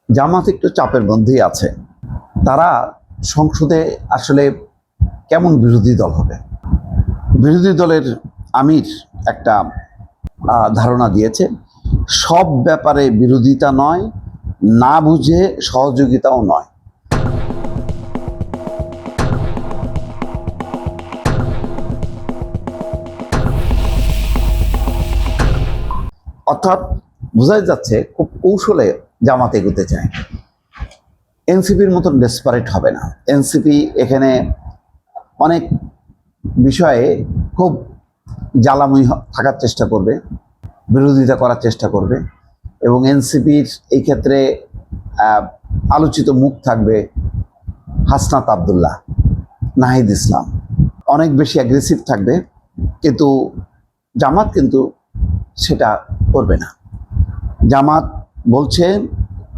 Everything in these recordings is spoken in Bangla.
জামাত একটু চাপের মধ্যেই আছে। তারা সংসদে আসলে কেমন বিরোধী দল হবে? বিরোধী দলের আমির একটা ধারণা দিয়েছে, সব ব্যাপারে বিরোধিতা নয়, না বুঝে সহযোগিতাও নয়। অর্থাৎ বোঝাই যাচ্ছে খুব কৌশলে জামাত এগোতে চায়। এনসিপির মতন ডেসপারেট হবে না। এনসিপি এখানে অনেক বিষয়ে খুব জ্বালাময়ী থাকার চেষ্টা করবে, বিরোধিতা করার চেষ্টা করবে, এবং এনসিপির এই ক্ষেত্রে আলোচিত মুখ থাকবে হাসনাত আবদুল্লাহ, নাহিদ ইসলাম, অনেক বেশি অ্যাগ্রেসিভ থাকবে। কিন্তু জামাত কিন্তু সেটা করবে না। জামাত বলছে,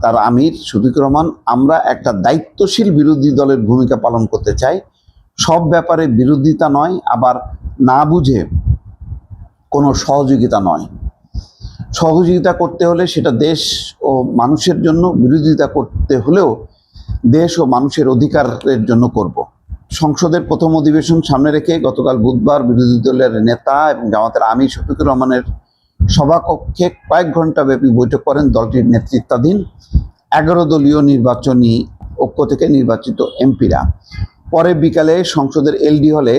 তার আমির শফিকুর রহমান, আমরা একটা দায়িত্বশীল বিরোধী দলের ভূমিকা পালন করতে চাই, সব ব্যাপারে বিরোধিতা নয়, আবার না বুঝে কোনো সহযোগিতা নয়। সহযোগিতা করতে হলে সেটা দেশ ও মানুষের জন্য, বিরোধিতা করতে হলেও দেশ ও মানুষের অধিকারের জন্য করব। সংসদের প্রথম অধিবেশন সামনে রেখে গতকাল বুধবার বিরোধী দলের নেতা এবং জামাতের আমির শফিকুর রহমানের সভাকক্ষে কয়েক ঘন্টা ব্যাপী বৈঠক করেন দলটির নেতৃত্বাধীন 11 দলীয় নির্বাচনী ঐক্য থেকে নির্বাচিত এমপিরা। পরে বিকালে সংসদের এলডি হলে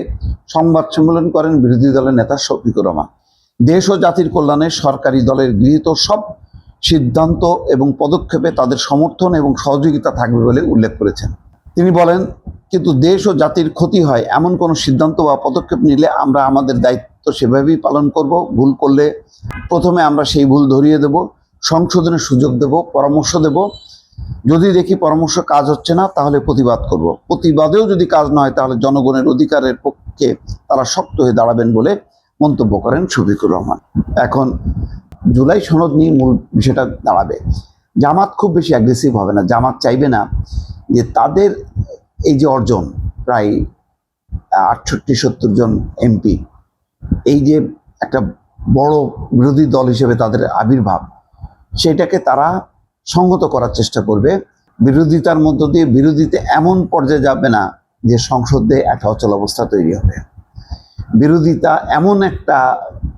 সংবাদ সম্মেলন করেন বিরোধী দলের নেতা শফিকুর রহমান। দেশ ও জাতির কল্যাণে সরকারি দলের গৃহীত সব সিদ্ধান্ত এবং পদক্ষেপে তাদের সমর্থন এবং সহযোগিতা থাকবে বলে উল্লেখ করেছেন। তিনি বলেন, কিন্তু দেশ ও জাতির ক্ষতি হয় এমন কোনো সিদ্ধান্ত বা পদক্ষেপ নিলে আমরা আমাদের দায়িত্ব সেভাবেই পালন করব। ভুল করলে প্রথমে আমরা সেই ভুল ধরিয়ে দেব, সংশোধনের সুযোগ দেব, পরামর্শ দেব। যদি দেখি পরামর্শ কাজ হচ্ছে না, তাহলে প্রতিবাদ করব। প্রতিবাদেও যদি কাজ না হয়, তাহলে জনগণের অধিকারের পক্ষে তারা শক্ত হয়ে দাঁড়াবেন বলে মন্তব্য করেন শফিকুর রহমান। এখন জুলাই সনদ নিয়ে মূল বিষয়টা দাঁড়াবে। জামাত খুব বেশি অ্যাগ্রেসিভ হবে না। জামাত চাইবে না যে তাদের এই যে অর্জন, প্রায় 68-70 জন এমপি, এই যে একটা বড় বিরোধী দল হিসেবে তাদের আবির্ভাব, সেটাকে তারা সংহত করার চেষ্টা করবে। বিরোধিতার মধ্য দিয়ে বিরোধীতে এমন পর্যায়ে যাবে না যে সংসদে একটা অচল অবস্থা তৈরি হবে। বিরোধিতা এমন একটা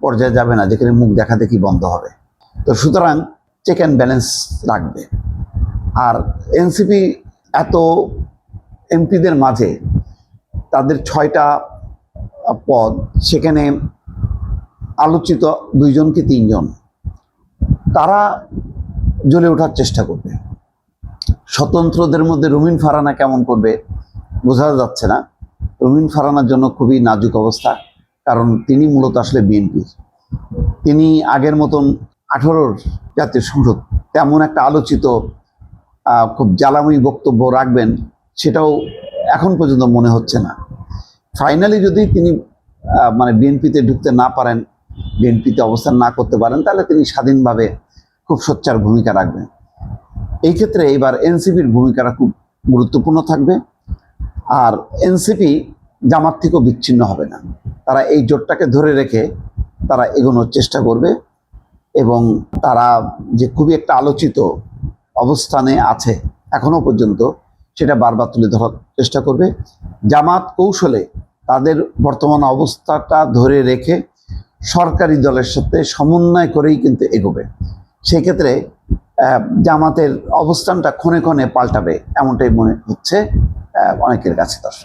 পর্যায়ে যাবে না যেখানে মুখ দেখাদেখি বন্ধ হবে। তো সুতরাং চেক অ্যান্ড ব্যালেন্স রাখবে। আর এনসিপি এত এমপিদের মাঝে তাদের 6টা পদ, সেখানে আলোচিত 2 জন কি 3 জন, তারা জ্বলে ওঠার চেষ্টা করবে। স্বতন্ত্রদের মধ্যে রুমিন ফারহানা কেমন করবে বোঝা যাচ্ছে না। রুমিন ফারহানার জন্য খুবই নাজুক অবস্থা, কারণ তিনি মূলত আসলে বিএনপির। তিনি আগের মতন 18 জাতীয় সংসদ তেমন একটা আলোচিত খুব জ্বালাময়ী বক্তব্য রাখবেন, সেটাও এখন পর্যন্ত মনে হচ্ছে না। ফাইনালি যদি তিনি মানে বিএনপিতে ঢুকতে না পারেন, বিএনপিতে অবস্থান না করতে পারেন, তাহলে তিনি স্বাধীনভাবে খুব সোচ্চার ভূমিকা রাখবেন। এই ক্ষেত্রে এবার এনসিপির ভূমিকাটা খুব গুরুত্বপূর্ণ থাকবে। আর এনসিপি জামাত থেকেও বিচ্ছিন্ন হবে না। তারা এই জোটটাকে ধরে রেখে তারা এগোনোর চেষ্টা করবে, এবং তারা যে খুবই একটা আলোচিত অবস্থানে আছে এখনো পর্যন্ত, সেটা বারবার তুলে ধরার চেষ্টা করবে। জামাত কৌশলে তাদের বর্তমান অবস্থাটা ধরে রেখে সরকারি দলের সাথে সমন্বয় করেই কিন্তু এগোবে। সেক্ষেত্রে জামাতের অবস্থানটা ক্ষণে ক্ষণে পাল্টাবে, এমনটাই মনে হচ্ছে অনেকের কাছে। দর্শক।